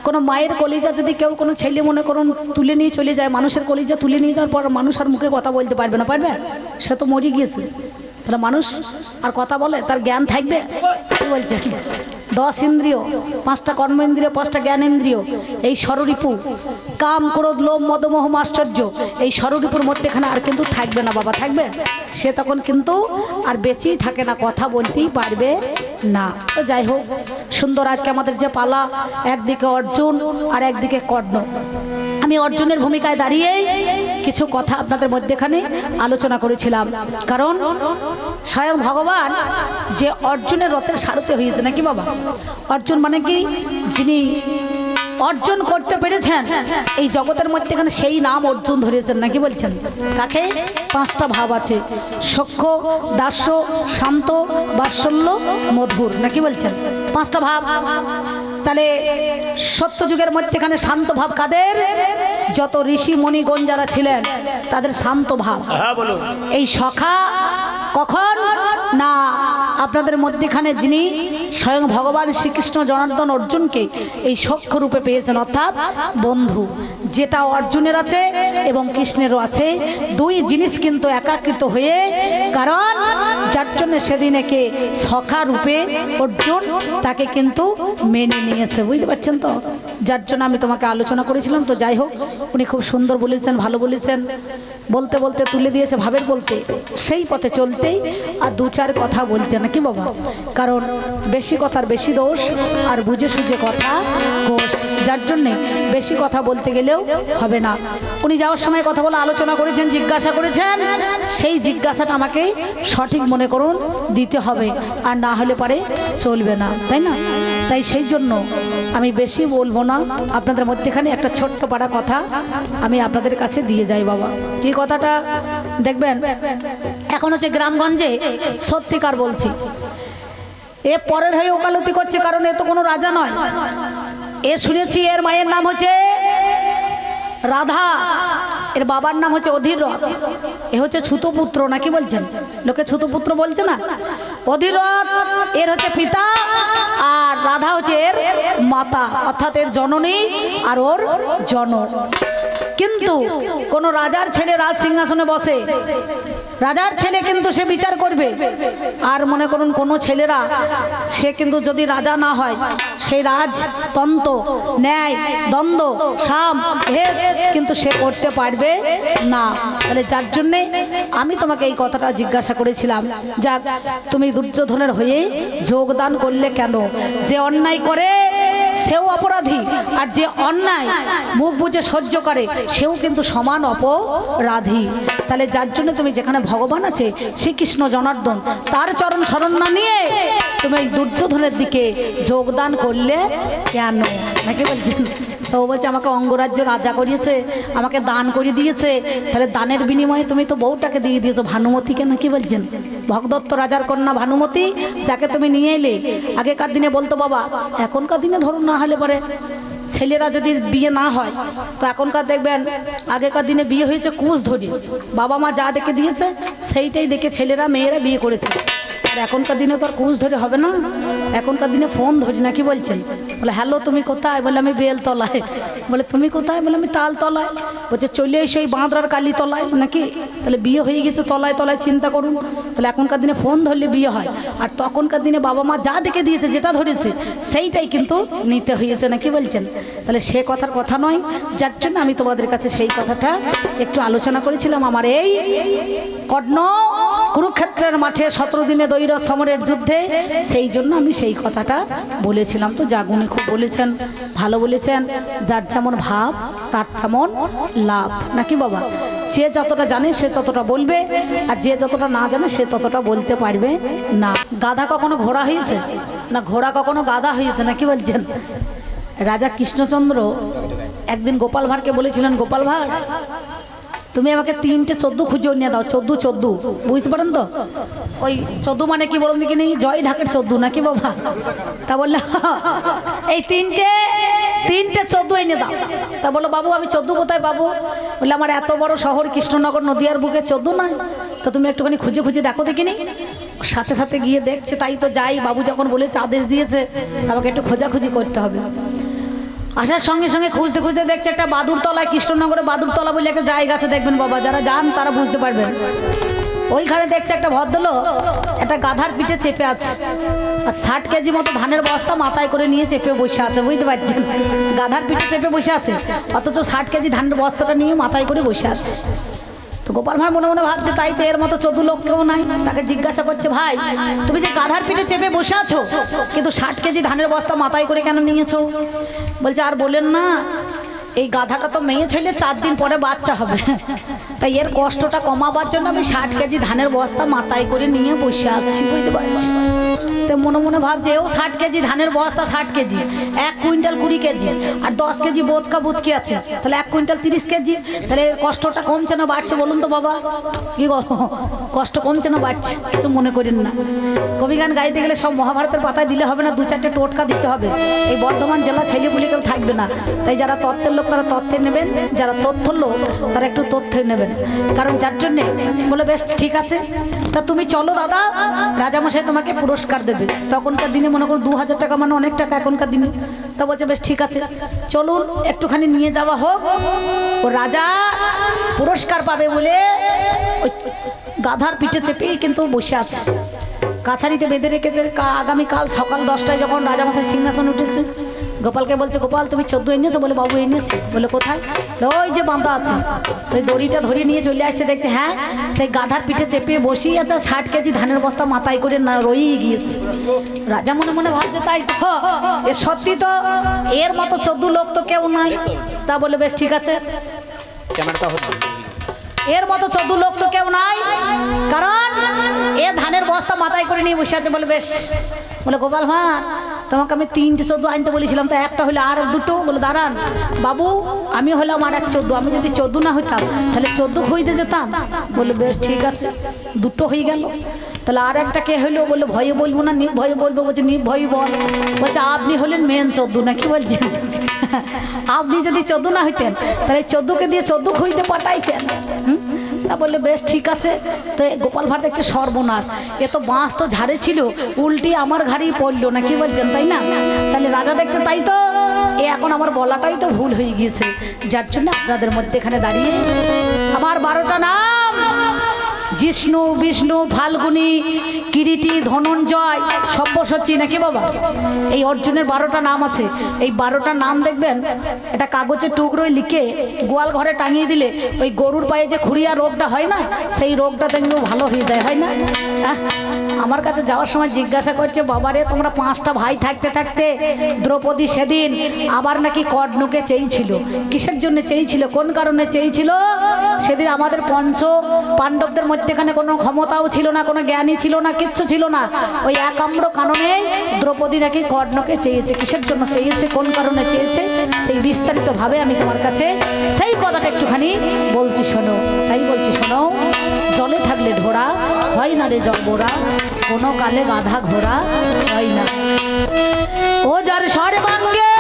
কোনো মায়ের কলিজা যদি কেউ কোনো ছেলে মনে করুন তুলে নিয়ে চলে যায়, মানুষের কলিজা তুলে নিয়ে যাওয়ার পর মানুষ আর মুখে কথা বলতে পারবে না, পারবে? সে তো মরে গিয়েছে, তাহলে মানুষ আর কথা বলে, তার জ্ঞান থাকবে? কি বলছে? 10 ইন্দ্রিয়, 5টা কর্মেন্দ্রিয়, 5টা জ্ঞানেন্দ্রিয়, এই ষড়রিপু কাম ক্রোধ লোভ মদ মোহ আশ্চর্য, এই ষড়রিপুর মধ্যেখানে আর কিন্তু থাকবে না বাবা, থাকবে? সে তখন কিন্তু আর বেঁচেই থাকে না, কথা বলতেই পারবে না। তো যাই হোক, সুন্দর আজকে আমাদের যে পালা, একদিকে অর্জুন আর একদিকে কর্ণ। আমি অর্জুনের ভূমিকায় দাঁড়িয়েই কিছু কথা আপনাদের মধ্যেখানে আলোচনা করেছিলাম, কারণ স্বয়ং ভগবান যে অর্জুনের রথের সারথি হয়েছে নাকি বাবা। অর্জুন মানে কি? যিনি অর্জন করতে পেরেছেন এই জগতের মধ্যেখানে, সেই নাম অর্জুন ধরেছেন নাকি বলছেন। কাকে? 5টা ভাব আছে, সখ্য, দাস্য, শান্ত, বাৎসল্য, মধুর, নাকি বলছেন? 5টা ভাব। তাহলে সত্যযুগের মধ্যেখানে শান্ত ভাব কাদের? যত ঋষি মণিগণ যারা ছিলেন তাদের শান্ত ভাব। এই সখা কখন না আপনাদের মধ্যেখানে যিনি স্বয়ং ভগবান শ্রীকৃষ্ণ জনার্দন অর্জুনকে এই সখ্য রূপে পেয়েছেন, অর্থাৎ বন্ধু, যেটা অর্জুনের আছে এবং কৃষ্ণেরও আছে, দুই জিনিস কিন্তু একাকৃত হয়ে, কারণ যার জন্য সেদিন একে সখা রূপে অর্জুন তাকে কিন্তু মেনে নিয়েছে, বুঝতে পারছেন তো? যার জন্য আমি তোমাকে আলোচনা করেছিলাম। তো যাই হোক, উনি খুব সুন্দর বলেছেন, ভালো বলেছেন, বলতে বলতে তুলে দিয়েছে ভাবের বলতে, সেই পথে চলতেই আর 2-4 কথা বলতে নাকি বাবা, কারণ বেশি কথার বেশি দোষ, আর বুঝে সুঝে কথা ঘোষ, যার জন্যে বেশি কথা বলতে গেলেও হবে না। উনি যাওয়ার সময় কথাগুলো আলোচনা করেছেন, জিজ্ঞাসা করেছেন, সেই জিজ্ঞাসাটা আমাকে সঠিক মনে করুন দিতে হবে, আর না হলে পারে চলবে না, তাই না? তাই সেই জন্য আমি বেশি বলবো না, আপনাদের মধ্যেখানে একটা ছোট্ট পাড়া কথা আমি আপনাদের কাছে দিয়ে যাই বাবা। কি কথাটা দেখবেন, এখন হচ্ছে গ্রামগঞ্জে সত্যিকার বলছি, এ পরের হয়ে ওকালতি করছে, কারণ এ তো কোনো রাজা নয়। এ শুনেছি এর মায়ের নাম হচ্ছে রাধা, এর বাবার নাম হচ্ছে অধীররথ, এ হচ্ছে ছুতপুত্র, নাকি বলছেন? লোকে ছুতপুত্র বলছে না। অধীররথ এর হচ্ছে পিতা, আর রাধা হচ্ছে এর মাতা, অর্থাৎ এর জননী আর ওর জনক। কিন্তু কোন রাজার ছেলে রাজ সিংহাসনে বসে, রাজার ছেলে কিন্তু সে বিচার করবে, আর মনে করুন কোন ছেলেরা সে কিন্তু যদি রাজা না হয়, সেই রাজতন্ত্র, ন্যায়, দ্বন্দ্ব, সাম, ভেদ কিন্তু সে করতে পারবে না। তাহলে যার জন্যে আমি তোমাকে এই কথাটা জিজ্ঞাসা করেছিলাম, যাক তুমি দুর্যোধনের হয়ে যোগদান করলে কেন? যে অন্যায় করে সেও অপরাধী, আর যে অন্যায় মুখ বুঝে সহ্য করে সেও কিন্তু সমান অপরাধী। তাহলে যার জন্য তুমি যেখানে ভগবান আছে শ্রীকৃষ্ণ জনার্দন, তার চরণ শরণ না নিয়ে তুমি এই দুর্যোধনের দিকে যোগদান করলে কেন, নাকি বলছেন? তো ও বলছে আমাকে অঙ্গরাজ্য রাজা করিয়েছে, আমাকে দান করে দিয়েছে, তাহলে দানের বিনিময়ে তুমি তো বউটাকে দিয়ে দিয়েছো, ভানুমতিকে, নাকি বলছেন? ভগদত্ত রাজার কন্যা ভানুমতি, যাকে তুমি নিয়ে এলে। আগেকার দিনে বলতো বাবা, এখনকার দিনে ধরুন না হলে পরে ছেলেরা যদি বিয়ে না হয়, তো এখনকার দেখবেন আগেকার দিনে বিয়ে হয়েছে কুশ ধরে, বাবা মা যা দেখে দিয়েছে সেইটাই দেখে ছেলেরা মেয়েরা বিয়ে করেছে। আর এখনকার দিনে তো আর কুশ ধরে হবে না, এখনকার দিনে ফোন ধরি, নাকি বলছেন? বলে হ্যালো তুমি কোথায়? বলে আমি বেলতলায়। বলে তুমি কোথায়? বলে আমি তালতলায়। বলছে চলে এসো এই বাঁদরার কালীতলায়, নাকি? তাহলে বিয়ে হয়ে গেছে তলায় তলায়, চিন্তা করুন। তাহলে এখনকার দিনে ফোন ধরলে বিয়ে হয়, আর তখনকার দিনে বাবা মা যা দেখে দিয়েছে, যেটা ধরেছে সেইটাই কিন্তু নিতে হয়েছে, নাকি বলছেন? তাহলে সে কথার কথা নয়, যার জন্য আমি তোমাদের কাছে সেই কথাটা একটু আলোচনা করেছিলাম। আমার এই কর্ণ কুরুক্ষেত্রের মাঠে 17 দিনে দৈরথ সমরের যুদ্ধে, সেই জন্য আমি সেই কথাটা বলেছিলাম। তো জাগুনি খুব বলেছেন, ভালো বলেছেন, যার যেমন ভাব তার তেমন লাভ, নাকি বাবা? যে যতটা জানে সে ততটা বলবে, আর যে যতটা না জানে সে ততটা বলতে পারবে না। গাধা কখনো ঘোড়া হয়েছে না, ঘোড়া কখনো গাধা হয়েছে, নাকি বলছেন? রাজা কৃষ্ণচন্দ্র একদিন গোপাল ভাঁড়কে বলেছিলেন, গোপাল ভাঁড় তুমি আমাকে 3টে 14 খুঁজে নিয়ে দাও। 14 বুঝতে পারেন তো? ওই 14 মানে কি বলুন দিকে নেই, জয় ঢাকের 14, নাকি বাবা? তা বললে এই 3টে 14 এনে দাও। তা বলো বাবু আমি 14 কোথায় পাবো? বললে আমার এত বড় শহর কৃষ্ণনগর নদিয়ার বুকে 14 নয়, তো তুমি একটুখানি খুঁজে খুঁজে দেখো দেখিনি। সাথে সাথে গিয়ে দেখছে, তাই তো যাই, বাবু যখন বলেছে আদেশ দিয়েছে, আমাকে একটু খোঁজাখুঁজি করতে হবে। আসার সঙ্গে সঙ্গে খুঁজতে খুঁজতে দেখছে একটা বাদুরতলায়, কৃষ্ণনগরে বাদুরতলা বলে একটা জায়গা আছে, দেখবেন বাবা, যারা যান তারা বুঝতে পারবেন। ওইখানে দেখছে একটা ভদ্রলোক একটা গাধার পিঠে চেপে আছে, আর 60 কেজি মতো ধানের বস্তা মাথায় করে নিয়ে চেপে বসে আছে, বুঝতে পারছেন? গাধার পিঠে চেপে বসে আছে, অথচ 60 কেজি ধানের বস্তাটা নিয়ে মাথায় করে বসে আছে। তো গোপাল ভাঁড় মনে মনে ভাবছে তাই তো, এর মতো 14 লোক কেউ নাই। তাকে জিজ্ঞাসা করছে, ভাই তুমি যে গাধার পিঠে চেপে বসে আছো, কিন্তু 60 কেজি ধানের বস্তা মাথায় করে কেন নিয়েছো? বলছে, আর বলেন না, এই গাধাটা তো মেয়ে ছেলে 4 দিন পরে বাচ্চা হবে, তাই এর কষ্টটা কমাবার জন্য আমি 60 কেজি ধানের বস্তা মাথায় করে নিয়ে বসে আছি, বুঝতে পারছি। তো মনে মনে ভাবছে, এও 60 কেজি ধানের বস্তা, 60 কেজি 1 কুইন্টাল 20 কেজি, আর 10 কেজি বোচকা বুচকি আছে, তাহলে 1 কুইন্টাল 30 কেজি। তাহলে এর কষ্টটা কমছে না বাড়ছে বলুন তো বাবা? কি গো, কষ্ট কমছে না বাড়ছে? কিছু মনে করেন না। কবিগান গাইতে গেলে সব মহাভারতের পাতায় দিলে হবে না, 2-4টে টোটকা দিতে হবে। এই বর্ধমান জেলা ছেলেপুলে কেউ থাকবে না, তাই যারা তত্ত্বের লোক তারা তথ্যে নেবেন, যারা তথ্যর লোক তারা একটু তথ্যে নেবেন। কারণ যার জন্যে বলে, বেশ ঠিক আছে, তা তুমি চলো দাদা, রাজামশাই তোমাকে পুরস্কার দেবে। তখনকার দিনে মনে করো 2000 টাকা মানে অনেক টাকা এখনকার দিনে। তা বলছে, বেশ ঠিক আছে, চলুন একটুখানি নিয়ে যাওয়া হোক। ও রাজা পুরস্কার পাবে বলে ওই গাধার পিঠে চেপেই কিন্তু বসে আছে, কাছারিতে বেঁধে রেখেছে। আগামীকাল সকাল 10টায় যখন রাজামশাই সিংহাসন উঠেছে, গোপালকে বলছে, গোপাল তুমি 14 এনেছো? বলে, বাবু এনেছি। বলে, কোথায়? ওই যে বাঁধা আছে। ওই দড়িটা ধরে নিয়ে চলে আসছে, দেখছে হ্যাঁ সেই গাধার পিঠে চেপে বসেই আছে, 60 কেজি ধানের বস্তা মাথায় করে না রয়েই গিয়েছে। রাজা মনে মনে ভাবছে, তাই তো, এ সত্যি তো, এর মতো 14 লোক তো কেউ নাই। তা বলে, বেশ ঠিক আছে, এর মতো 14 লোক তো কেউ নাই, কারণ এ ধানের বস্তা মাথায় করে নিয়ে বসে আছে। বলে, বেশ। বলে, গোপাল ভাঁড় তোমাকে আমি 3টে 14 আনতে বলেছিলাম, তো একটা হলো, আর 2টো। বলে, দাঁড়ান বাবু, আমি হলাম আর 14, আমি যদি 14 না হইতাম তাহলে 14 খুঁজতে যেতাম। বলে, বেশ ঠিক আছে, 2টো হয়ে গেল। তাহলে আর একটা কে হইলো? বললো, ভয়ে বলবো না, নির্ভয়ে বলবো। বলছে, নির্ভয়ে বল। বলছে, আপনি হলেন মেন 14 না, কি বলছেন? আপনি যদি 14 না হইতেন তাহলে 14কে দিয়ে 14 খুঁজতে পাঠাইতেন। তা বললে, বেশ ঠিক আছে। তো গোপাল ভাঁড় দেখছে সর্বনাশ, এ তো বাঁশ তো ঝাড়ে ছিল, উল্টি আমার ঘাড়েই পড়লো না, কি বলছেন, তাই না? তাহলে রাজা দেখছে, তাই তো, এ এখন আমার বলাটাই তো ভুল হয়ে গিয়েছে, যার জন্য আপনাদের মধ্যে এখানে দাঁড়িয়ে আমার 12টা নাম, জিষ্ণু, বিষ্ণু, ফাল্গুনী, কিরিটি, ধনঞ্জয়, সব্যসাচী, নাকি বাবা? এই অর্জুনের 12টা নাম আছে। এই 12টা নাম দেখবেন এটা কাগজের টুকরোয় লিখে গোয়াল ঘরে টাঙিয়ে দিলে ওই গরুর পায়ে যে খুরিয়া রোগটা হয় না, সেই রোগটা দেখলেও ভালো হয়ে যায়, হয় না? আমার কাছে যাওয়ার সময় জিজ্ঞাসা করছে, বাবারে তোমরা 5টা ভাই থাকতে থাকতে দ্রৌপদী সেদিন আবার নাকি কর্ণকে চেয়েছিল। কিসের জন্য চেয়েছিল, কোন কারণে চেয়েছিল? সেদিন আমাদের পঞ্চ পাণ্ডবদের মধ্যেখানে কোনো ক্ষমতাও ছিল না, কোনো জ্ঞানই ছিল না, কিচ্ছু ছিল না। ওই একাম্র কারণে দ্রৌপদী নাকি কর্ণকে চেয়েছে। কিসের জন্য চেয়েছে, কোন কারণে চেয়েছে, সেই বিস্তারিত ভাবে আমি তোমার কাছে সেই কথাটা একটুখানি বলছি, শোনো। তাই বলছি, শোনো। জলে থাকলে ঢোড়া হয় না রে জলবোরা, কোনো কালে গাধা ঘোড়া হয় না। ও যার সর্বাঙ্গে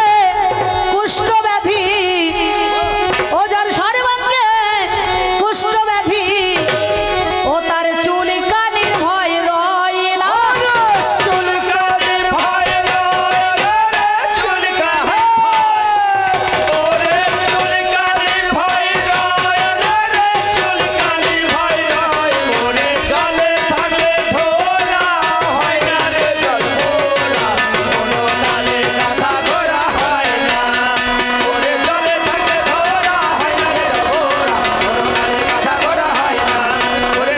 কুষ্ঠ ব্যাধি, ও যার সর্বাঙ্গে কুষ্ঠ ব্যাধি, ও তার চুল কানির ভয় রয় না। চুল কানির ভয় রয় রে, চুল কানির ওরে, চুল কানির ভয় রয় রে, চুল কানির ভয় রয় ওরে। জলে থাকলে ঢোলা হয় না রে জলবোরা, কোনো কালে গাধা ঘোড়া হয় না। ওরে জলে থাকলে ঢোলা হয় না রে জলবোরা, কোনো কালে গাধা ঘোড়া হয় না। ওরে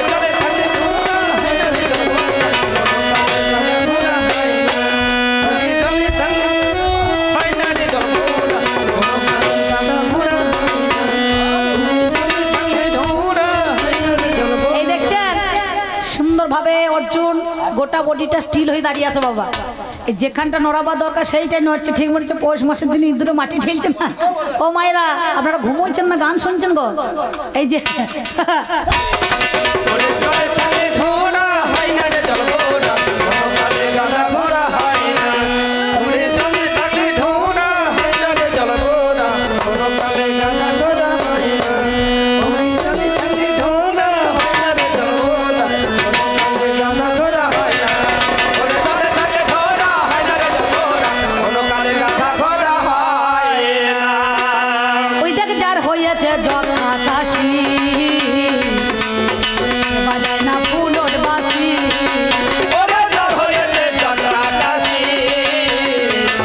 জলে থাকলে ঢোলা হয় না রে জলবোরা, কোনো কালে গাধা ঘোড়া হয় না। এই দেখছেন সুন্দরভাবে অর্জুন গোটা বডিটা স্টিল হয়ে দাঁড়িয়ে আছে বাবা। এই যেখানটা নড়াবার দরকার সেইটাই নড়ছে, ঠিক মনে হচ্ছে পৌষ মাসের দিনে ইঁদুরে মাটি ঠেলছেন না। ও মায়েরা, আপনারা ঘুমোচ্ছেন না গান শুনছেন গো? এই যে হয়েছে যথা কাশি বাজায় না ফুলোর বাসি ওরে যার হয়েছে যাত্রা কাশি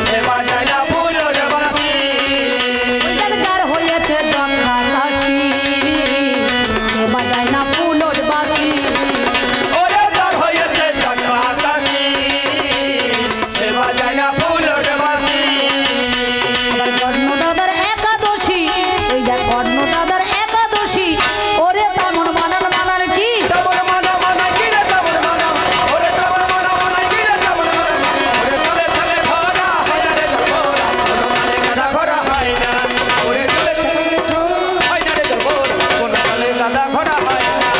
সে বাজায় না ফুলোর বাঁশি যার হয়েছে যথা কাশি সে বাজায় না ফুলোর বাসি ওরে যার হয়েছে যাত্রা কাশি সে বাজায় না ফুলোর বাঁশি আবার কর্ণ দাদার একাদশী ওই যে কর্ণ দাদার একাদশী ওরে তেমন বানান বানান কি তেমন মানা মানা কি রে তেমন মানা ওরে তেমন মানা মানা কি রে তেমন মানা ওরে তলে তলে ধরা হয় না রে ধরা কোনো কালে গাদা ঘোরা হয় না ওরে তলে তলে হয় না রে ধরা কোনো কালে গাদা ঘোরা হয় না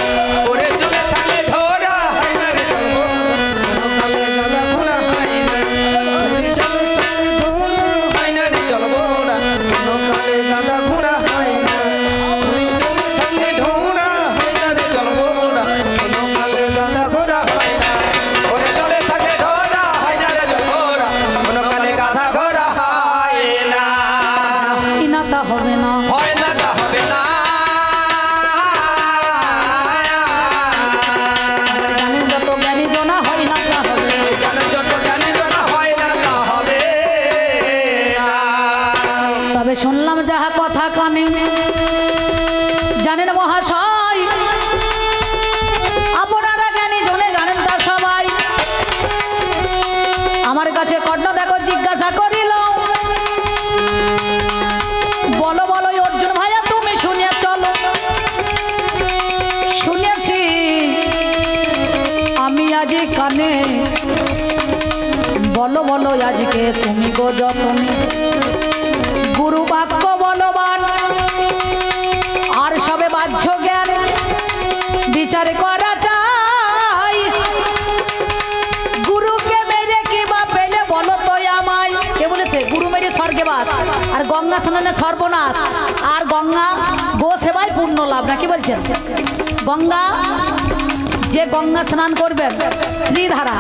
ওরে তলে তলে ধরা হয় না রে ধরা কোনো কালে গাদা ঘোরা হয় না ওরে তলে তলে হয় না রে ধরা কোনো কালে গাদা ঘোরা হয় না ওরে তলে তলে ধরা হয় না রে ধরা কোনো কালে গাদা ঘোরা হয় না ওরে তলে থাকে ধরা হয় না রে ধরা কোনো কালে গাধা ঘোরা হয় না ইনাতা হবে না হয় না তা হবে না জানেন যত জ্ঞানী জনা হয় না তা হবে জ্ঞান যত জ্ঞানী জনা হয় না তা হবে না তবে শুনলাম যাহা কথা কানে জানেন মহাশয় আপনারা জ্ঞানী জনে জানেন তা সবাই আমার কাছে কর্ণ দেখো জিজ্ঞাসা করিল বলো বলো এই অর্জুন ভাইয়া তুমি শুনিয়া চলো শুনেছি আমি আজ কানে বলো বলো আজকে তুমি গো যতনে গুরু বাক্য বলবান আর সবে বাহ্য জ্ঞান বিচার করা চাই গুরুকে মেরে কি বা পেলে বলো তো আমায় কে বলেছে গুরু মেরে স্বর্গে বাস আর গঙ্গা স্নানে সর্বনাশ আর গঙ্গা গো সেবায় পূর্ণ লাভ না কি বলছেন গঙ্গা যে গঙ্গা স্নান করবেন ত্রিধারা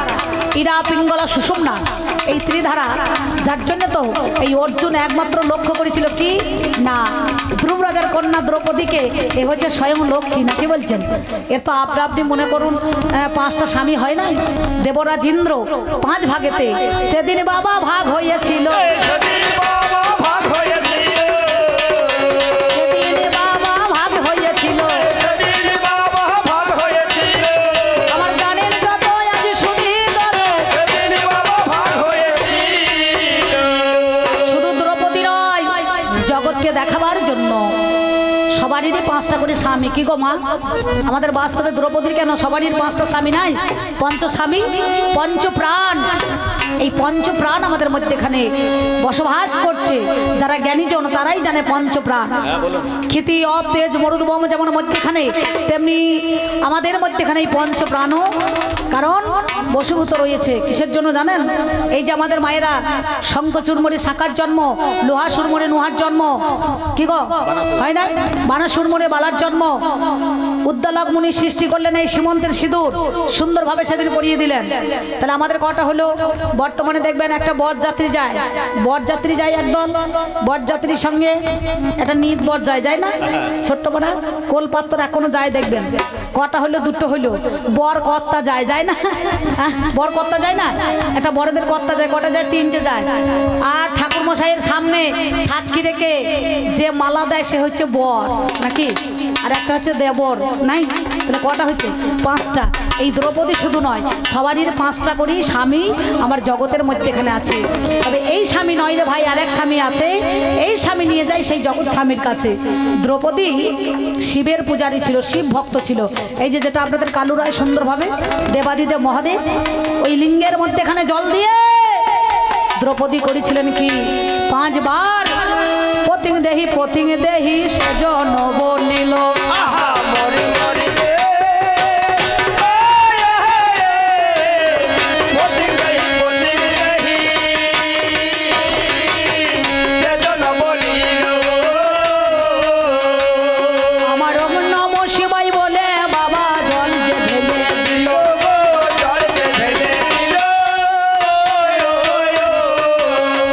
ইরা পিঙ্গলা সুষুম্না এই ত্রিধারা যার জন্য তো এই অর্জুন একমাত্র লক্ষ্য করেছিল কি না ধ্রুব রাজার কন্যা দ্রৌপদীকে এ হচ্ছে স্বয়ং লক্ষ্মী না কি বলছেন এর তো আপনি মনে করুন পাঁচটা স্বামী হয় নাই দেবরাজ ইন্দ্র 5 ভাগেতে সেদিন বাবা ভাগ হয়েছিল সেদিন বাবা ভাগ হয়েছিল সেদিন বাবা ভাগ হয়েছিল সেদিন বাবা ভাগ হয়েছিল আমার গানের কত আজ শুনি ধরে সেদিন বাবা ভাগ হয়েছিল শুধু দ্রৌপদী নয় জগৎকে দেখাবার জন্য সবারই 5টা করে স্বামী কি গো মা আমাদের বাস্তবে দ্রৌপদীর কেন সবারই 5টা স্বামী নাই পঞ্চস্বামী পঞ্চপ্রাণ এই পঞ্চপ্রাণ আমাদের মধ্যেখানে বসবাস করছে যারা জ্ঞানীজন তারাই জানে পঞ্চপ্রাণ ক্ষিতি অপ তেজ মরুদবম যেমন মধ্যেখানে তেমনি আমাদের মধ্যেখানে এই পঞ্চপ্রাণও কারণ বশীভূত রয়েছে কিসের জন্য জানেন এই যে আমাদের মায়েরা শঙ্খ চুরমুরি শাখার জন্ম লোহা সুরমুরি নোহার জন্ম কি গো হয় না বানা সুরমুরি বালার জন্ম উদ্দালক মুনি সৃষ্টি করলেন এই সীমন্তের সিঁদুর সুন্দরভাবে সেদিন পরিয়ে দিলেন তাহলে আমাদের কটা হলো বর্তমানে দেখবেন একটা বরযাত্রী যায় একদল বরযাত্রীর সঙ্গে একটা নিত বর যায় না ছোট্ট পাড়া কোলপাত্র এখনো যায় দেখবেন কটা হলো দুটো হলো বর কর্তা যায় না বর কর্তা যায় না একটা বড়দের কর্তা যায় কটা যায় 3টে যায় আর ঠাকুর মশাইয়ের সামনে সাক্ষী রেখে যে মালা দেয় সে হচ্ছে বর নাকি আর একটা হচ্ছে দেবর নাই তাহলে কটা হচ্ছে 5টা এই দ্রৌপদী শুধু নয় সবারই 5টা করেই স্বামী আমার জগতের মধ্যে এখানে আছে তবে এই স্বামী নয় রে ভাই আরেক স্বামী আছে এই স্বামী নিয়ে যায় সেই জগৎ স্বামীর কাছে দ্রৌপদী শিবের পূজারী ছিল শিব ভক্ত ছিল এই যে যেটা আপনাদের কালু রায় সুন্দরভাবে দেবাদিদেব মহাদেব ওই লিঙ্গের মধ্যে এখানে জল দিয়ে দ্রৌপদী করেছিলেন কি 5 বার পতিং দেহি সেজন বনিল আহা মরি মরি রে পতিং দেহি সেজন বলিল আমার নম শিবাই বলে বাবা জল যে ঢেলে দিল জল যে ঢেলে দিল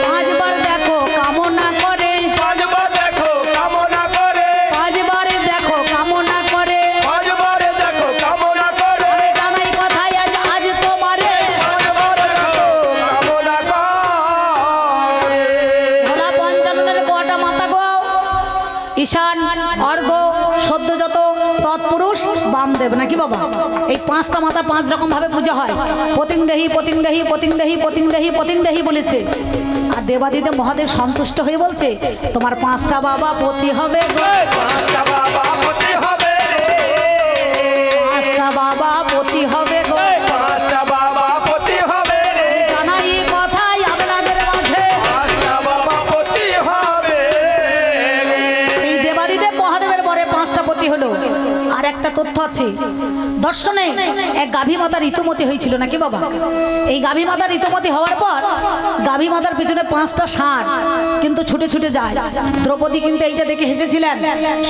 5 বার দেখো কামনা করে 5 বার দেখো কামনা করে কাননের কটা মাথা গো? ঈশান, অর্ঘ, সদ্যজাত, তৎপুরুষ, বামদেব, নাকি বাবা? এই পাঁচটা মাথা পাঁচ রকম ভাবে পূজা হয়। পতিংদেহি পতিংদেহি পতিংদেহি পতিংদেহি পতিংদেহি বলেছে। আর দেবাদিদেব মহাদেব সন্তুষ্ট হয়ে বলছে তোমার পাঁচটা বাবা পতি হবে গো। পাঁচটা বাবা পতি হবে রে, পাঁচটা বাবা পতি হবে গো। পাঁচটা বাবা পতি হবে রে, জানাই কথাই আপনাদের মাঝে। পাঁচটা বাবা পতি হবে রে। এই দেবাদিদেব মহাদেবের পরে পাঁচটা পতি হলো। আর একটা তথ্য আছে, দর্শনে এক গাভী মাতা ঋতুমতি হয়েছিল, নাকি বাবা? এই গাভী মাতা ঋতুমতি হওয়ার পর গাভী মাতার পিছনে পাঁচটা ষাঁড় কিন্তু ছুটে ছুটে যায়। দ্রৌপদী কিন্তু এইটা দেখে হেসেছিলেন।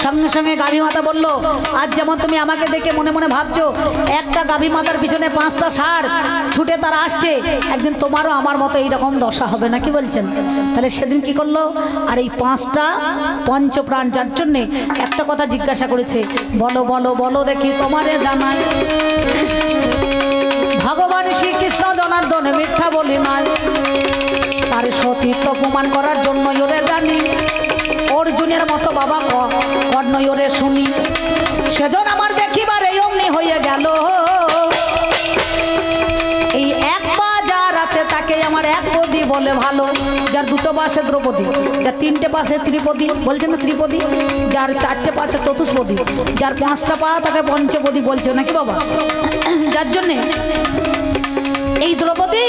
সঙ্গে সঙ্গে গাভী মাতা বলল, আজ যেমন তুমি আমাকে দেখে মনে মনে ভাবছো একটা গাভী মাতার পিছনে পাঁচটা ষাঁড় ছুটে তারা আসছে, একদিন তোমারও আমার মতো এইরকম দশা হবে, নাকি বলছেন? তাহলে সেদিন কি করলো? আর এই পাঁচটা পঞ্চপ্রাণ যার জন্যে একটা কথা জিজ্ঞাসা করেছে, বলো বলো বলো দেখি তোমারে জানাই, ভগবান শ্রীকৃষ্ণ জনার্দন মিথ্যা বলি নাই, তার সতীত্ব প্রমাণ করার জন্য ওরে জানি, অর্জুনের মতো বাবা কর্ণ ওরে শুনি, সেজন আমার দেখিবার এই অমনি হয়ে গেল, এই এক পা যার আছে তাকে আমার এক পদি বলে ভালো, যার দুটো পাশে দ্রৌপদী, যার তিনটে পাশে ত্রিপদী, বলছে না ত্রিপদী, যার চারটে পাশে চতুষ্পদী, যার পাঁচটা পা তাকে পঞ্চপদী বলছে, নাকি বাবা? যার জন্যে এই দ্রৌপদী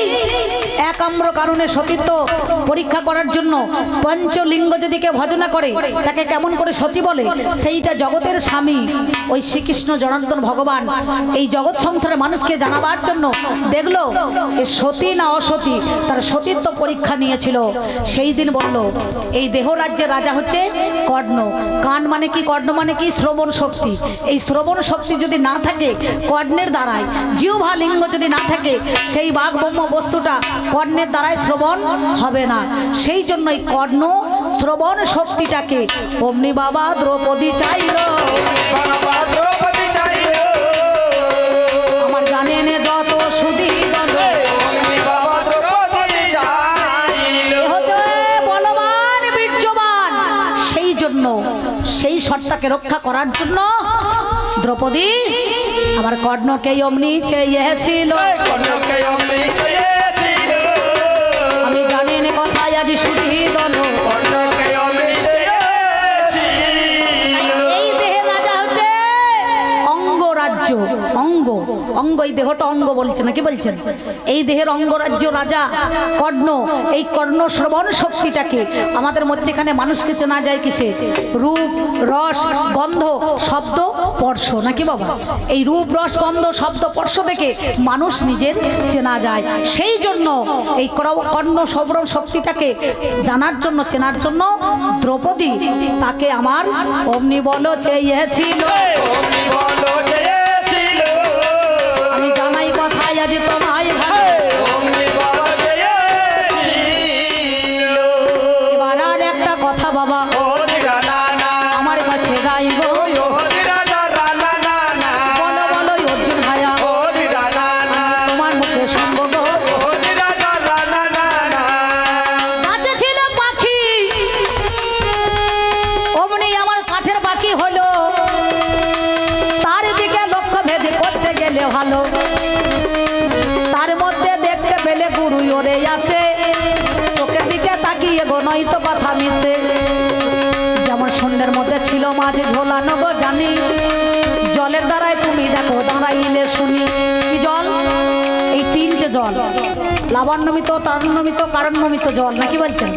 একাম্র কারণে সতীত্ব পরীক্ষা করার জন্য পঞ্চলিঙ্গ যদি কেউ ভজনা করে তাকে কেমন করে সতী বলে, সেইটা জগতের স্বামী ওই শ্রীকৃষ্ণ জনার্দন ভগবান এই জগৎ সংসারে মানুষকে জানাবার জন্য দেখলো এ সতী না অসতী, তার সতীত্ব পরীক্ষা নিয়েছিল। সেই দিন বলল এই দেহ রাজ্যের রাজা হচ্ছে কর্ণ। কান মানে কি? কর্ণ মানে কি? শ্রবণ শক্তি। এই শ্রবণ শক্তি যদি না থাকে কর্ণের দ্বারায়, জিহ্বা লিঙ্গ যদি না থাকে সেই বাঘ ব্রহ্ম বস্তুটা কর্ণের দ্বারাই শ্রবণ হবে না। সেই জন্যই কর্ণ শ্রবণ শক্তিটাকে অমনি বাবা দ্রৌপদী চাইল, বাবা দ্রৌপদী চাইলো, আমার জানেন যত সুধী দণ্ড, অমনি বাবা দ্রৌপদী চাইলো। এ হচ্ছে বলবান বীর্যবান। সেই জন্য সেই সত্তাকে রক্ষা করার জন্য দ্রৌপদী আমার কর্ণকে অমনি চেয়েছিল, কর্ণকে অমনি চেয়েছিল, আমি জানেন কথায় আজ সুধী দণ্ড। কর্ণকে অমনি চেয়েছিল। এই দেহের রাজা হচ্ছে অঙ্গরাজ্য, অঙ্গ অঙ্গ, এই দেহটা অঙ্গ বলছে, নাকি বলছেন? এই দেহের অঙ্গরাজ্য রাজা কর্ণ। এই কর্ণ শ্রবণ শক্তিটাকে আমাদের মধ্যেখানে মানুষকে চেনা যায় কিসে? রূপ, রস, গন্ধ, শব্দ, স্পর্শ, নাকি বাবা? এই রূপ, রস, গন্ধ, শব্দ, স্পর্শ থেকে মানুষ নিজের চেনা যায়। সেই জন্য এই কর্ণ শ্রবণ শক্তিটাকে জানার জন্য, চেনার জন্য দ্রৌপদী তাকে আমার অমনি বলো চেয়েছিল, অমনি বলো চেয়েছিল, আমি জানাই কথায় আজ তোমায় ভালো। অমনি বাবা চেয়েছিল। এবার আর একটা কথা বাবা ওরে রানা না, আমার কাছে গাইব, ওরে রানা রানা না না, বলো বলো অর্জুন ভাইয়া ওরে রানা না, তোমার মুখে সম্ভব ওরে রানা রানা না না। কাছে ছিল পাখি, অমনি আমার কাঠের পাখি হলো, তার দিকে লক্ষ্য ভেদ করতে গেলে ভালো, তার মধ্যে দেখতে পেলে গুরু ওরে আছে, চোখের দিকে তাকিয়ে গো নয়তো কথা মিছে, যেমন শূন্যের মধ্যে ছিল মাঝ ঝোলানো গো জানি, জলের দ্বারাই তুমি দেখো দাঁড়াইলে শুনি। কি জল? এই তিনটে জল, লাবণ্যমিত, তারণ্যমিত, কারণ্যমিত জল, নাকি বলছেন?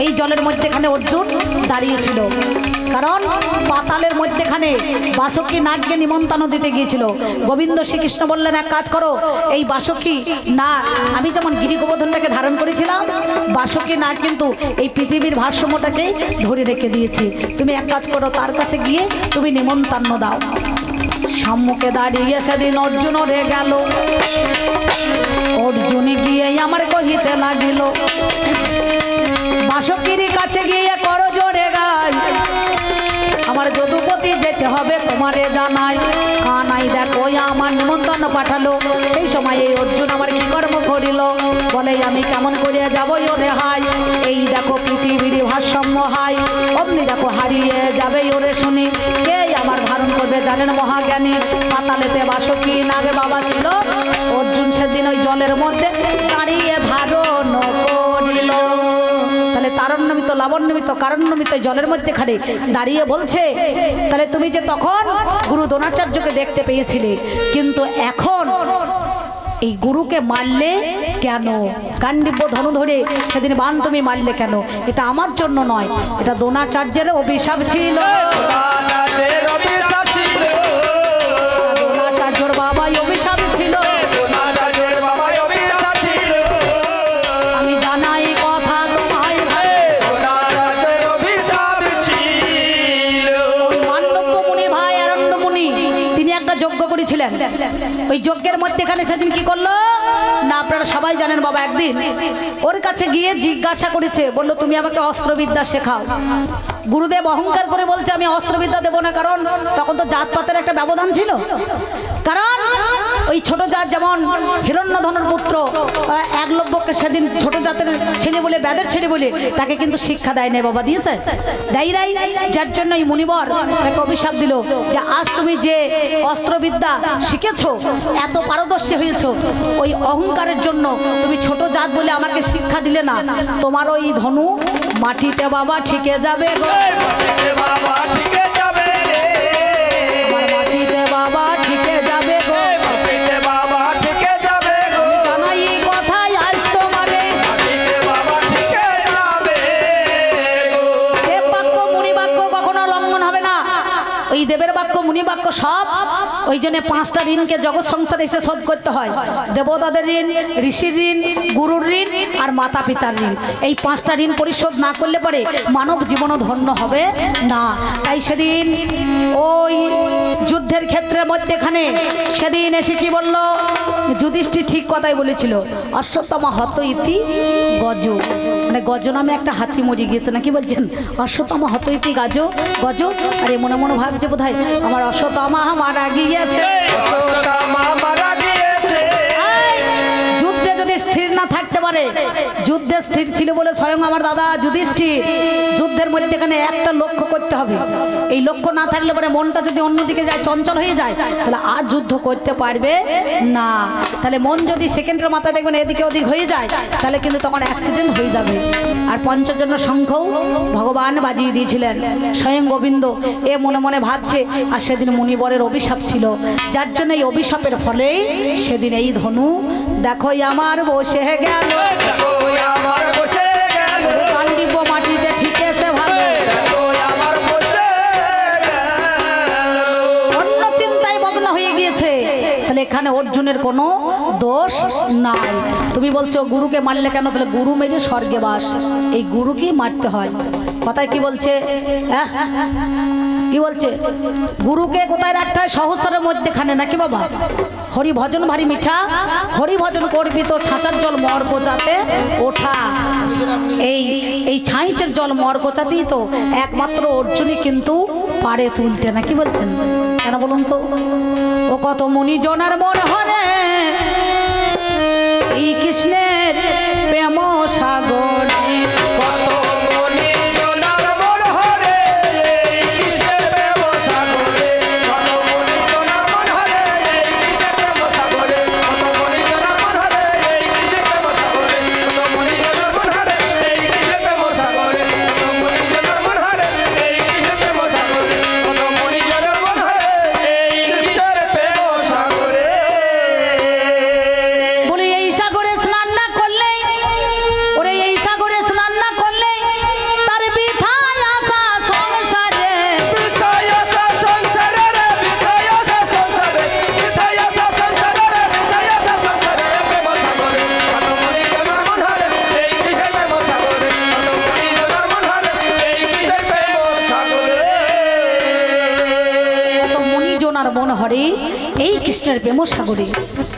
এই জলের মধ্যেখানে অর্জুন দাঁড়িয়েছিল, কারণ পাতালের মধ্যেখানে বাসুকি নাগকে নিমন্ত্রণ দিতে গিয়েছিল। গোবিন্দ শ্রীকৃষ্ণ বললেন এক কাজ করো, এই বাসুকি নাগ, আমি যেমন গিরি গোবর্ধনটাকে ধারণ করেছিলাম, বাসুকি নাগ কিন্তু এই পৃথিবীর ভারসাম্যটাকে ধরে রেখে দিয়েছি, তুমি এক কাজ করো, তার কাছে গিয়ে তুমি নিমন্ত্রণ দাও। সম্মুখে দাঁড়িয়ে সেদিন অর্জুন রে গেল, অর্জুন গিয়ে আমার কহিতে লাগিল, বাসুকির কাছে গিয়ে করো জোরে গাই, আমার যদুপতি যেতে হবে তোমারে জানাই, কানাই সময় দেখো আমার নিমন্ত্রণ পাঠালো, সেই সময় এই অর্জুন আমার কি কর্ম করিল, বলে আমি কেমন করিয়া যাবো ওরে হাই, এই দেখো পৃথিবীর ভারসাম্য হাই, অমনি দেখো হারিয়ে যাবে ওরে শুনি, কে আমার ধারণ করবে জানেন মহাজ্ঞানী, পাতালেতে বাসকি নাগে বাবা ছিল, অর্জুন সেদিন ওই জলের মধ্যে দাঁড়িয়ে ধারণ করিল। তাহলে তারণ্যমিত লাবণ্যমিত কারণ্যমিত জলের মধ্যে খানে দাঁড়িয়ে বলছে, তাহলে তুমি যে তখন গুরু দ্রোণাচার্যকে দেখতে পেয়েছিলে, কিন্তু এখন এই গুরুকে মারলে কেন? গান্ডীব্য ধনু ধরে সেদিন বান তুমি মারলে কেন? এটা আমার জন্য নয়, এটা দ্রোণাচার্যের অভিশাপ ছিল। দ্রোণাচার্যের অভিশাপ ছিল, দ্রোণাচার্যর বাবাই অভিশাপ ছিল, দ্রোণাচার্যের বাবাই অভিশাপ ছিল। আমি জানাই কথা তোমায় ভাই, দ্রোণাচার্যের অভিশাপ ছিল। মান্ডব্য মুনি ভাই আরণ্য মুনি তিনি একটা যজ্ঞ করেছিলেন, ওই যজ্ঞের মধ্যেখানে সেদিন কি করলো না আপনারা সবাই জানেন, বাবা একদিন ওর কাছে গিয়ে জিজ্ঞাসা করেছে, বললো তুমি আমাকে অস্ত্রবিদ্যা শেখাও। গুরুদেব অহংকার করে বলছে আমি অস্ত্রবিদ্যা দেবো না, কারণ তখন তো জাতপাতের একটা ব্যবধান ছিল, কারণ ওই ছোট জাত যেমন হিরণ্যধনুর পুত্র একলব্যকে সেদিন ছোট জাতের ছেলে বলে ব্যাদের ছেলে বলে তাকে কিন্তু শিক্ষা দেয় না, বাবা দিয়েছে দেয় নাই, যার জন্য এই মুনিবর তাকে অভিশাপ দিল যে আজ তুমি যে অস্ত্রবিদ্যা শিখেছো, এত পারদর্শী হয়েছো, ওই অহংকারের জন্য তুমি ছোট জাত বলে আমাকে শিক্ষা দিলে না, তোমার ওই ধনু মাটিতে বাবা ঠিকে যাবে গো, মাটিতে বাবা ঠিকে যাবে রে, আমার মাটিতে বাবা ঠিকে যাবে গো, মাটিতে বাবা ঠিকে যাবে গো, জানাই এই কথাই আজ তোমারে, মাটিতে বাবা ঠিকে যাবে গো। দেব বাক্য মুনি বাক্য কখনো লঙ্ঘন হবে না, ওই দেবের বাক্য মুনি বাক্য সব, ওই জন্য 5টা ঋণকে জগৎ সংসারে এসে শোধ করতে হয়, দেবতাদের ঋণ, ঋষির ঋণ, গুরুর ঋণ আর মাতা পিতার ঋণ, এই 5টা ঋণ পরিশোধ না করলে পরে মানব জীবনও ধন্য হবে না। তাই সেদিন ওই যুদ্ধের ক্ষেত্রের মধ্যেখানে সেদিন এসে কি বলল, যুধিষ্ঠির ঠিক কথাই বলেছিল, অশ্বত্থামা হত ইতি গজ, মানে গজ নামে একটা হাতি মরে গিয়েছে নাকি বলছেন, অশ্বত্থামা হত ইতি গজ, আরে মনে মনে ভাবছে বোধহয় আমার অশ্বত্থামা মারা গিয়েছে। অশ্বত্থামা মারা গিয়েছে। যুদ্ধে যদি স্থির না থাকতে পারে, যুদ্ধে স্থির ছিল বলে স্বয়ং আমার দাদা যুধিষ্ঠির যুদ্ধের মধ্যেখানে একটা লক্ষ্য করতে হবে, এই লক্ষ্য না থাকলে পরে মনটা যদি অন্যদিকে যায়, চঞ্চল হয়ে যায়, তাহলে আর যুদ্ধ করতে পারবে না, তাহলে মন যদি সেকেন্ডের মাথায় দেখবেন এদিকে ওদিক হয়ে যায়, তাহলে কিন্তু তখন অ্যাক্সিডেন্ট হয়ে যাবে। আর পঞ্চজন্য শঙ্খও ভগবান বাজিয়ে দিয়েছিলেন, স্বয়ং গোবিন্দ এ মনে মনে ভাবছে, আর সেদিন মুনিবরের অভিশাপ ছিল, যার জন্য এই অভিশাপের ফলেই সেদিন এই ধনু দেখো আমার বসে গেল, ওই আমার বসে গেল, গান্ডীব্য মাটিতে ঠিকেছে ভালো, ওই আমার বসে গেল। অন্য চিন্তায় মগ্ন হয়ে গিয়েছে, তাহলে এখানে অর্জুনের কোনো দোষ নাই। তুমি বলছো গুরুকে মারলে কেন, তাহলে গুরু মেরে স্বর্গে বাস, এই গুরুকেই মারতে হয়। কথায় কি বলছে, হ্যাঁ কি বলছে, গুরুকে কোথায় রাখতে হয়, সহস্রের মধ্যেখানে নাকি বাবা, হরি ভজন ভারী মিঠা, হরি ভজন করবি তো ছাঁচার জল মর গোচাতে ওঠা, এই ছাইচের জল মর গোচাতেই তো একমাত্র অর্জুনই কিন্তু পারে তুলতে, নাকি বলছেন, কেন বলুন তো, ও কত মুনি জনার মন হরে এই কৃষ্ণের প্রেম সাগরে, কত মনি জনার মন হরে এই কৃষ্ণের প্রেম সাগরে, কত মনি জনার মন হরে এই কৃষ্ণের প্রেম সাগরে, কত মনি জনার মন হরে এই কৃষ্ণের প্রেম সাগরে, কত মনি জনার মন হরে এই কৃষ্ণের প্রেম সাগরে, কত মনি জনার মন হরে এই কৃষ্ণের প্রেম সাগরে, কত মনি জনার মন হরে এই কৃষ্ণের প্রেম সাগরে। বলি এই সাগরে স্নান না মন হরে এই কৃষ্ণের প্রেম সাগরে।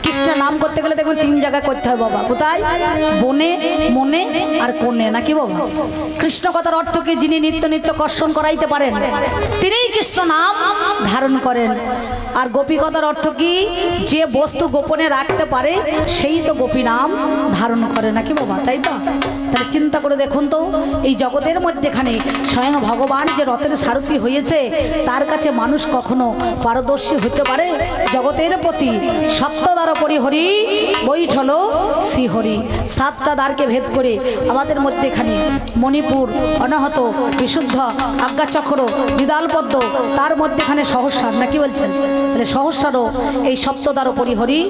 কৃষ্ণের নাম করতে গেলে দেখবেন 3 জায়গায় করতে হয় বাবা। কোথায়? বনে, মনে আর কোণে, নাকি বাবা? কৃষ্ণ কথার অর্থ কি? যিনি নিত্য নিত্য কর্ষণ করাইতে পারেন তিনিই কৃষ্ণ নাম ধারণ করেন। আর গোপী কথার অর্থ কি? যে বস্তু গোপনে রাখতে পারে সেই তো গোপী নাম ধারণ করে, নাকি বাবা? তাই তো? তাহলে চিন্তা করে দেখুন তো, এই জগতের মধ্যেখানে স্বয়ং ভগবান যে রথের সারথি হয়েছে তার কাছে মানুষ কখনো পারদর্শী হতে পারে? জগতের প্রতি সপ্তদ্বার পরিহরি বৈঠল শ্রীহরি। 7টা দ্বারকে ভেদ করে আমাদের মধ্যেখানে মণিপুর, অনাহত, বিশুদ্ধ, আজ্ঞাচক্র, বিদালপদ্ম, তার মধ্যেখানে সহস্রার, নাকি বলছেন? তাহলে সহস্রারও এই সপ্তদ্বার পরিহরি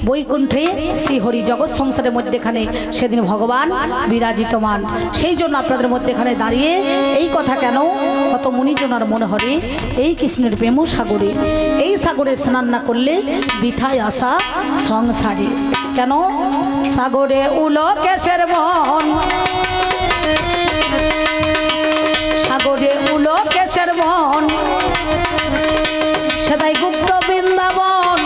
বৈকুণ্ঠে শ্রীহরি জগৎ সংসারের মধ্যেখানে সেদিন ভগবান বিরাজিতমান। সেই জন্য আপনাদের মধ্যেখানে দাঁড়িয়ে এই কথা কেন? কত মুনিজনার মনে হরে এই কৃষ্ণের প্রেম সাগরে। এই সাগরে স্নান না করলে বৃথায় আসা সংসারে। কেন? সাগরে উলকেশের মন, সাগরে উলকেশের মন, সেটাই গুপ্ত বৃন্দাবন।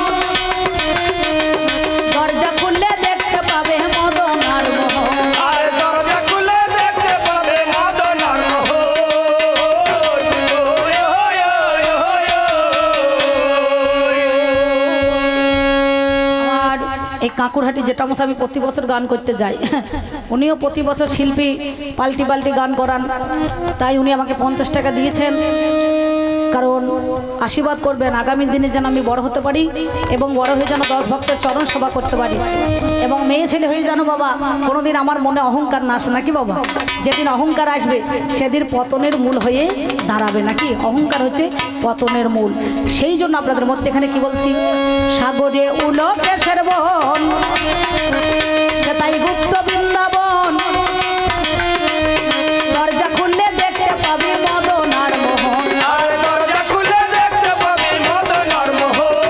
দরজা খুললে দেখতে পাবে মদন আর মোহন। আর দরজা খুলে দেখতে পাবে মদন আর মোহন। আর এই কাঁকুরহাটি যেটা মশাই আমি প্রতি বছর গান করতে যাই, উনিও প্রতি বছর শিল্পী পাল্টি পাল্টি গান করান। তাই উনি আমাকে 50 টাকা দিয়েছেন, কারণ আশীর্বাদ করবেন আগামী দিনে যেন আমি বড় হতে পারি এবং বড় হয়ে যেন 10 ভক্তের চরণ সেবা করতে পারি এবং মেয়ে ছেলে হয়ে যেন বাবা কোনোদিন আমার মনে অহংকার না আসে, নাকি বাবা? যেদিন অহংকার আসবে সেদিন পতনের মূল হয়ে দাঁড়াবে, নাকি? অহংকার হচ্ছে পতনের মূল। সেই জন্য আপনাদের মধ্যে এখানে কি বলছি? সাগরে উলকেশের বহন, সেটাই গুপ্ত বৃন্দাবন। দরজা খুললে দেখতে পাবে মদন আর মোহন। আর দরজা খুলে দেখতে পাবে মদন আর মোহন।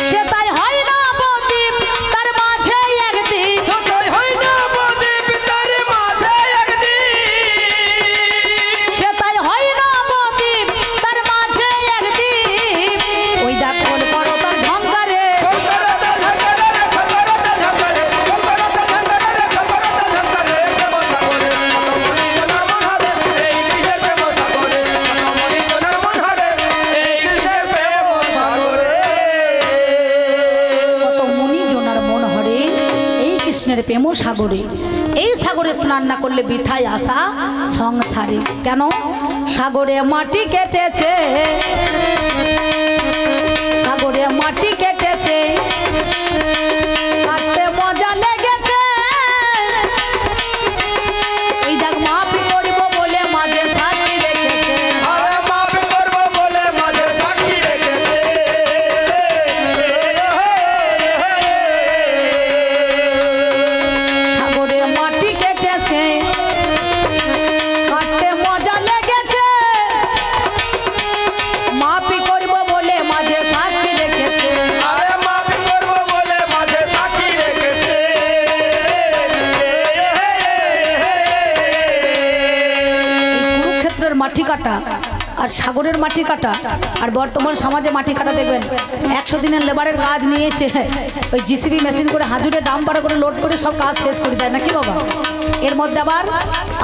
সেটাই হয় না প্রদীপ তার মাঝে একদিন, সতাই হয় না প্রদীপ তার মাঝে একদিন। সেটাই হয় না প্রদীপ তার মাঝে একদিন। ওই দেখো করো তার ঝঙ্কারে, কঙ্করতা ঝঙ্কারে রে, কঙ্করতা ঝঙ্কারে, কঙ্করতা ঝঙ্কারে রে, কঙ্করতা ঝঙ্কারে। প্রেম সাগরে কত মণিজনার মন হরে এই কৃষ্ণের প্রেম সাগরে। কত মণিজনার মন হরে এই কৃষ্ণের প্রেম সাগরে। কত মুনি জনার মন হরে এই কৃষ্ণের প্রেম সাগরে। এই সাগরে স্নান না করলে বৃথায় আসা সংসারে। কেন? সাগরে মাটি কেটেছে, সাগরে মাটি কেটেছে, কাটতে মজা লেগেছে। ওই দেখ মাফি করবো বলে মাঝে সাথী রেখেছে। আরে মাফ করবো বলে মাঝে সাক্ষী রেখেছে। সাগরে মাটি কেটেছে, কাটতে মজা লেগেছে, মাফি করব বলে মাঝে সাক্ষী রেখেছে। আরে মাফ করবো বলে মাঝে সাক্ষী রেখেছে। এই কুরুক্ষেত্রের মাটি কাটা আর সাগরের মাটি কাটা আর বর্তমান সমাজে মাটি কাটা দেখবেন 100 দিনের লেবারের কাজ নিয়ে এসে ওই জিসিবি মেশিন করে হাজুরে ডাম্পারে করে লোড করে সব কাজ শেষ করে দেয়, নাকি বাবা? এর মধ্যে আবার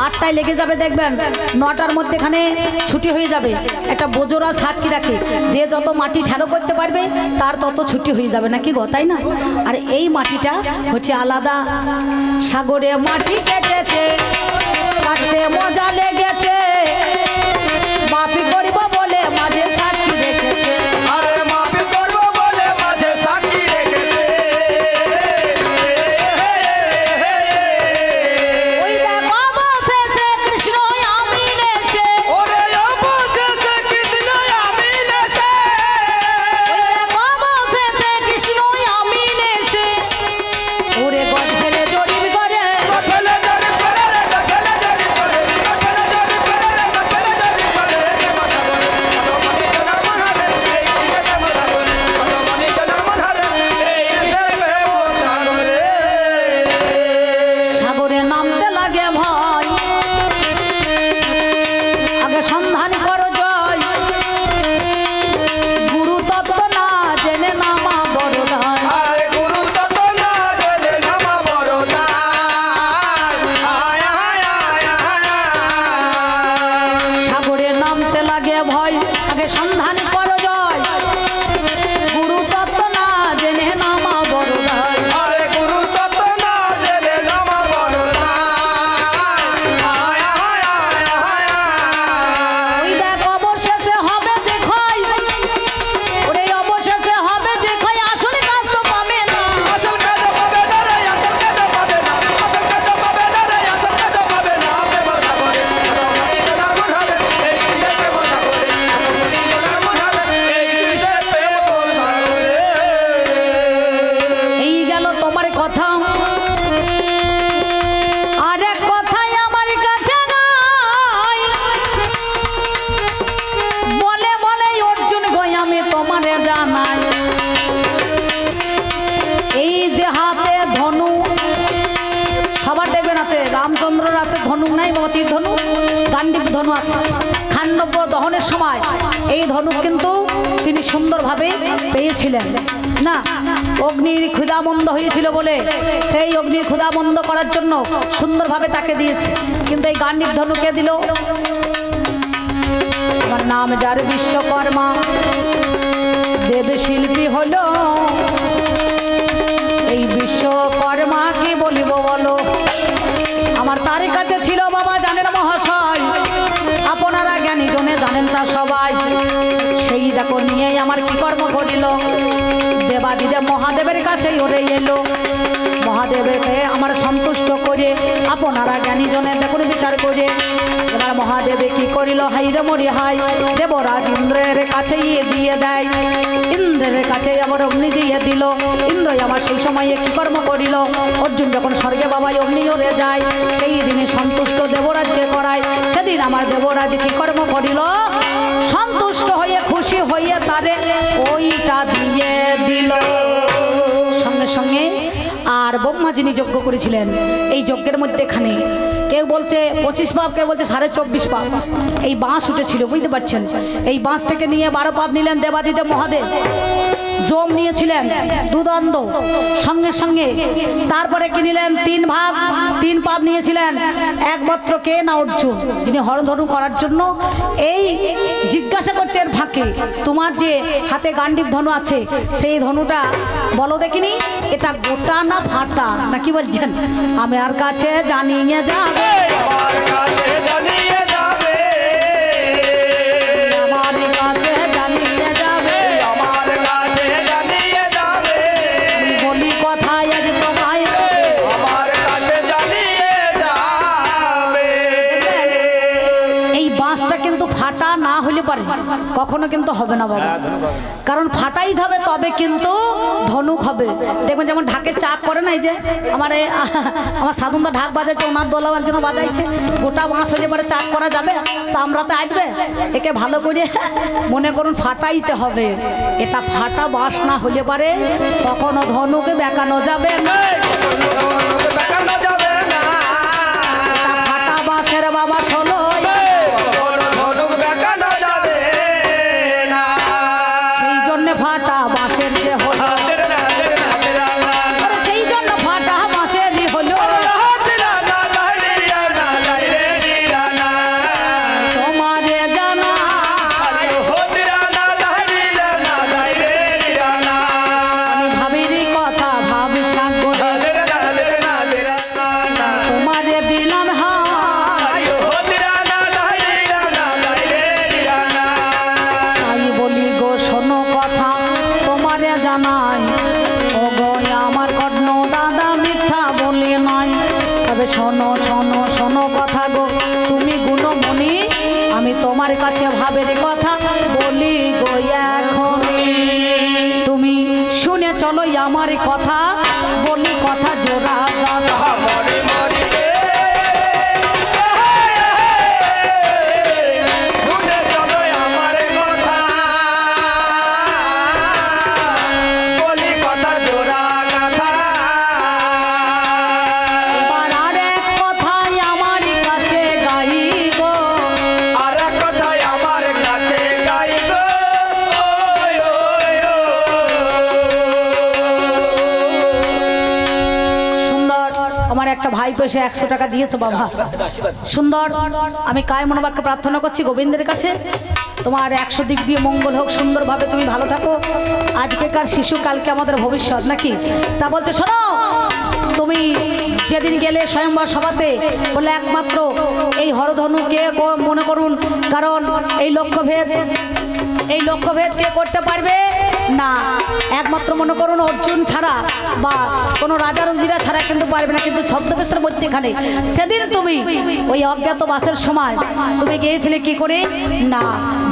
8টায় লেগে যাবে, দেখবেন 9টার মধ্যে এখানে ছুটি হয়ে যাবে। একটা বোজোরা সাক্ষী রাখে যে যত মাটি ঠেরো করতে পারবে তার তত ছুটি হয়ে যাবে, নাকি গো? তাই না? আর এই মাটিটা হচ্ছে আলাদা। সাগরে মাটি কেটেছে, কাটতে মজা লেগেছে, মাফি করিব বলে মাঝে সাক্ষী রেখেছে। আরে মাফ করবো বলে মাঝে সাক্ষী রেখেছে। ওই দেখো অবশেষে কৃষ্ণ আমিন এসে, ওরে অবশেষে কৃষ্ণ আমিন এসে। ওই দেখো অবশেষে কৃষ্ণ আমিন এসে, ওরে গঠেলে জড়িত করে, গঠলে জড়িত করে রে, গঠলে জড়িত করে, গঠলে জড়িত ধনু আছে, খান্ডব দহনের সময় এই ধনু কিন্তু তিনি সুন্দরভাবে পেয়েছিলেন না। অগ্নির ক্ষুধামন্দ হয়েছিল বলে সেই অগ্নির ক্ষুধামন্দ করার জন্য সুন্দরভাবে তাকে দিয়েছে। কিন্তু এই গান্ডীব ধনুকে দিল আমার নাম যার বিশ্বকর্মা, দেব শিল্পী হলো এই বিশ্বকর্মা কি বলিব বলো। আমার তারই কাছে ছিল বাবা জানেন মহাশয়, আপনারা জ্ঞানী জনে জানেন তা সবাই। সেই দেখো নিয়েই আমার কি কর্ম করিল, দেবাদিদেব মহাদেবের কাছেই ওরে এলো। মহাদেবকে আমার সন্তুষ্ট করে আপনারা জ্ঞানী জনে দেখুন বিচার করে। এবার মহাদেবে কি করিল, হাইরে মরি হাই, দেবরাজ ইন্দ্রের কাছেই দিয়ে দেয়। ইন্দ্রের কাছে আবার অগ্নি দিয়ে দিল। ইন্দ্রই আমার সেই সময়ে কি কর্ম করিল, অর্জুন যখন স্বর্গে বাবাই অগ্নি ওরে যায়, সেই দিনে সন্তুষ্ট দেবরাজকে করায়। সেদিন আমার দেবরাজ কি কর্ম করিল, সন্তুষ্ট হয়ে খুশি হয়ে তারে ওইটা দিয়ে দিল সঙ্গে সঙ্গে। আর ব্রহ্মা যিনি যজ্ঞ করেছিলেন, এই যজ্ঞের মধ্যেখানে কেউ বলছে 25 পাপ, কেউ বলছে 24.5 পাপ এই বাঁশ উঠেছিল, বুঝতে পারছেন। এই বাঁশ থেকে নিয়ে 12 পাপ নিলেন দেবাদিদেব মহাদেব। জম নিয়েছিলেন দুদণ্ড সঙ্গে সঙ্গে। তারপরে কি নিলেন 3 ভাগ, 3 পাপ নিয়েছিলেন একমাত্র কে না অর্জুন, যিনি হরধনু করার জন্য এই জিজ্ঞাসা করছে এর ফাঁকে, তোমার যে হাতে গান্ডীব ধনু আছে সেই ধনুটা বলো দেখিনি, এটা গোটা না ফাটা না কি বলছেন। আমার কাছে জানিয়ে যাবে, আমার কাছে জানিয়ে যাবে, আমার কাছে জানিয়ে যাবে, আমার কাছে জানিয়ে যাবে, আমি বলি কথায় আজ তোমায় আমার কাছে জানিয়ে যাবে। এই বাঁশটা কিন্তু ফাটা না হলে পারে কখনো কিন্তু হবে না বাবা, কারণ ফাটাই হবে তবে কিন্তু ধনুক হবে। দেখবেন যেমন ঢাকের চাক করে না, এই যে আমার সাধনদা ঢাক বাজাচ্ছে, ওনার দোলাও একজন বাজাইছে, গোটা বাঁশ হলে পরে চাক করা যাবে, চামড়াতে আসবে। একে ভালো করে মনে করুন ফাটাইতে হবে। এটা ফাটা বাঁশ না হলে পারে কখনো ধনুকে বেঁকানো যাবে না। দেখানো যাবে না, এটা ফাটা বাঁশের বাবা শোনো, ধনুক দেখানো যাবে না। সেই জন্য ফাটা বাঁশের যে হলো, হাতের না, হাতের না, হাতের না, আরে সেই জন্য ফাটা বাঁশেরই হলো। হাতের না, না, লাইরে না, লাইরে না, তোমারে জানা হাতের না, লাইরে না, লাইরে না, আমি ভাবিরি কথা ভাবি সাগর, হাতের না, হাতের না, হাতের না, তোমারে দিলাম হাই, হাতের না, লাইরে না, লাইরে না, তাই বলি গো শোনো কথা তোমারে জানাই, ও গো আমার কর্ণ দাদা মিথ্যা বলি নাই। তবে শোনো শোনো শোনো কথা গো তুমি গুণমণি, আমি তোমার কাছে ভাবের কথা বলি গো এখনই। তুমি শুনে চলো আমার কথা, বলি কথা জোড়া গাথা। মরি মরিতে শুনে চলো আমার কথা, বলি কথা জোড়া কথা। এবার আরেক কথাই আমার কাছে গাই গো, আর এক কথায় আমার কাছে গাই গো, ওই, ওই, ওই। সুন্দর আমার একটা ভাই পেশে 100 টাকা দিয়েছে বাবা, সুন্দর। আমি কায় মনোবাক্যে প্রার্থনা করছি গোবিন্দের কাছে, তোমার 100 দিক দিয়ে মঙ্গল হোক, সুন্দরভাবে তুমি ভালো থাকো। আজকেকার শিশু কালকে আমাদের ভবিষ্যৎ নাকি। তা বলছে শোনো, তুমি যেদিন গেলে স্বয়ংবর সভাতে বলে একমাত্র এই হরধনুকে মনে করুন, কারণ এই লক্ষ্যভেদ কে করতে পারবে না, একমাত্র মনে করুন অর্জুন ছাড়া বা কোনো রাজা রঞ্জিরা ছাড়া কিন্তু পারবে না। কিন্তু ছদ্মবেশের মধ্যেখানে সেদিন তুমি ওই অজ্ঞাত বাসের সময় তুমি গিয়েছিলে কি করে না,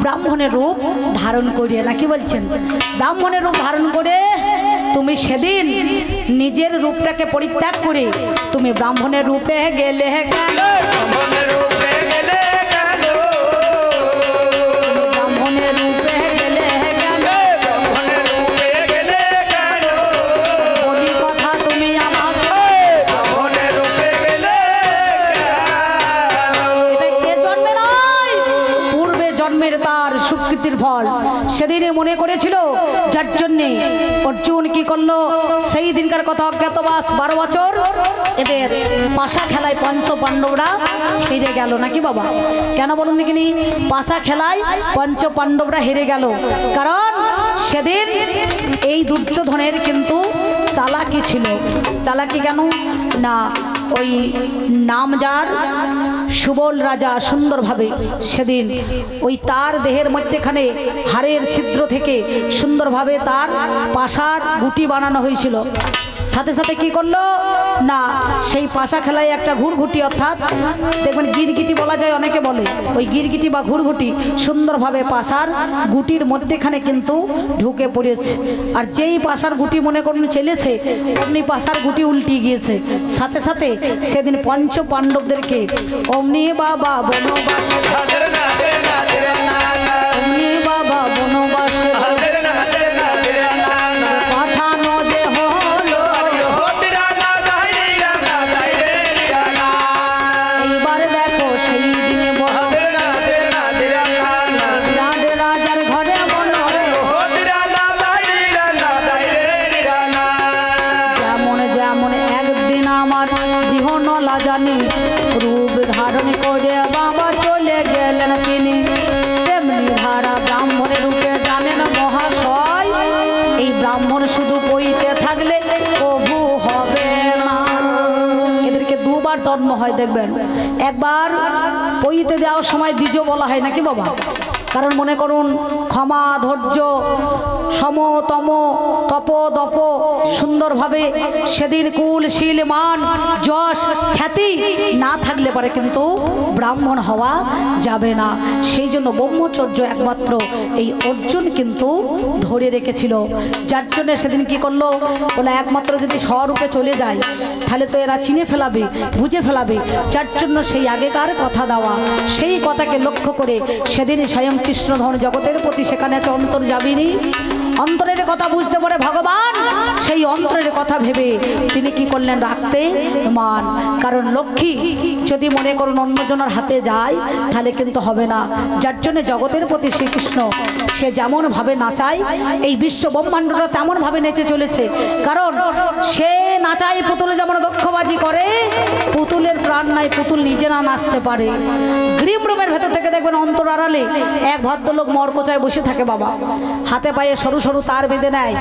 ব্রাহ্মণের রূপ ধারণ করিয়ে, না কি বলছেন, ব্রাহ্মণের রূপ ধারণ করে তুমি সেদিন নিজের রূপটাকে পরিত্যাগ করে তুমি ব্রাহ্মণের রূপে গেলে কেন, ব্রাহ্মণের রূপে গেলে কেন, ব্রাহ্মণের রূপে গেলে কেন, ব্রাহ্মণের রূপে গেলে কেন, বলি কথা তুমি আমাকে, ব্রাহ্মণের রূপে গেলে কেন। এটা এ জন্মে নয়, সংস্কৃতির ফল সেদিনে মনে করেছিল, যার জন্যে অর্জুন কি করলো, সেই দিনকার কথা অজ্ঞাতবাস 12 বছর এদের পাশা খেলায় পঞ্চ পাণ্ডবরা হেরে গেল নাকি বাবা? কেন বলুন দেখিনি? পাশা খেলায় পঞ্চ পাণ্ডবরা হেরে গেল, কারণ সেদিন এই দুর্যোধনের কিন্তু চালাকি ছিল। চালাকি কেন না, ওই নামজার সুবল রাজা সুন্দরভাবে সেদিন ওই তার দেহের মধ্যেখানে হাড়ের ছিদ্র থেকে সুন্দরভাবে তার পাশার গুটি বানানো হয়েছিল। সাথে সাথে কি করলো না, সেই পাশা খেলায় একটা ঘুরঘুটি, অর্থাৎ দেখবেন গিরগিটি বলা যায়, অনেকে বলে ওই গিরগিটি বা ঘুরঘুটি সুন্দরভাবে পাশার গুটির মধ্যেখানে কিন্তু ঢুকে পড়েছে। আর যেই পাশার গুটি মনে করুন চলেছে, অমনি পাশার গুটি উল্টে গিয়েছে। সাথে সাথে সেদিন পঞ্চ পাণ্ডবদেরকে অমনি বাবা বনবাসে, অমনি বাবা বনবাসে পাঠানো যে হলো। এইবার দেখো সেই দিনে রাজার ঘরে যেমন যেমন একদিন আমার বিহনলা জানি রূপ ধারণ করে বাবা চলে গেলেন তিনি, তেমনি ধারা ব্রাহ্মণের রূপে জানেন মহাশয়। এই ব্রাহ্মণ শুধু বইতে থাকলে প্রভু হবে না। এদেরকে দুবার জন্ম হয় দেখবেন, একবার বইতে দেওয়ার সময় দ্বিজ বলা হয় নাকি বাবা? কারণ মনে করুন ক্ষমা ধৈর্য সমতম তপ দপ সুন্দরভাবে সেদিন কুল শীল মান যশ খ্যাতি না থাকলে পারে কিন্তু ব্রাহ্মণ হওয়া যাবে না। সেই জন্য ব্রহ্মচর্য একমাত্র এই অর্জুন কিন্তু ধরে রেখেছিল। যার জন্য সেদিন কি করলো বলে, একমাত্র যদি স্বরূপে চলে যায় তাহলে তো এরা চিনে ফেলাবে, বুঝে ফেলাবে। যার জন্য সেই আগেকার কথা দেওয়া, সেই কথাকে লক্ষ্য করে সেদিন স্বয়ং কৃষ্ণধন জগতের প্রতি সেখানে তো অন্তর যাবেনি। অন্তরের কথা বুঝতে পারে ভগবান, সেই অন্তরের কথা ভেবে তিনি কি করলেন, রাখতে মান। কারণ লক্ষ্মী যদি মনে করুন অন্যজনের হাতে যায় তাহলে কিন্তু হবে না। যার জন্য জগতের প্রতি শ্রীকৃষ্ণ সে যেমন ভাবে নাচায়, এই বিশ্ব ব্রহ্মাণ্ডটা তেমন ভাবে নেচে চলেছে। কারণ সে নাচায় পুতুলে যেমন দক্ষবাজি করে, পুতুলের প্রাণ নাই, পুতুল নিজে না নাচতে পারে। গ্রিম রুমের ভেতর থেকে দেখবেন অন্তর আড়ালে এক ভদ্রলোক মরকোচায় বসে থাকে বাবা, হাতে পায়ে সরু সরু তার বেঁধে নেয়।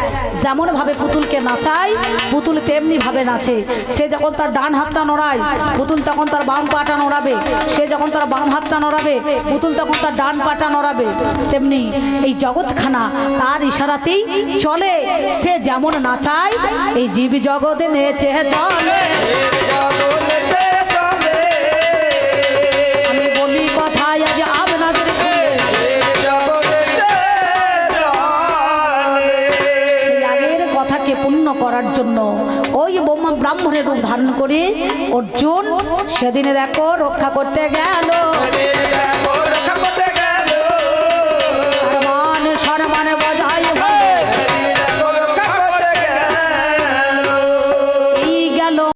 যেমন ভাবে পুতুলকে নাচায়, পুতুল তেমনি ভাবে নাচে। সে যখন তার ডান হাতটা নড়ায়, পুতুল তখন তার বাম পাটা নড়াবে। সে যখন তার বাম হাতটা নড়াবে, পুতুল তখন তার ডান পাটা নড়াবে। তেমনি এই জগৎখানা তার ইশারাতেই চলে। সে যেমন নাচায়, এই জীব জগতে নেচে চলে। আমি বলি কথায় আজ আপনাদের সেই আগের কথাকে পূর্ণ করার জন্য ওই ব্রাহ্মণের রূপ ধারণ করে অর্জুন সেদিনে দেখো রক্ষা করতে গেল।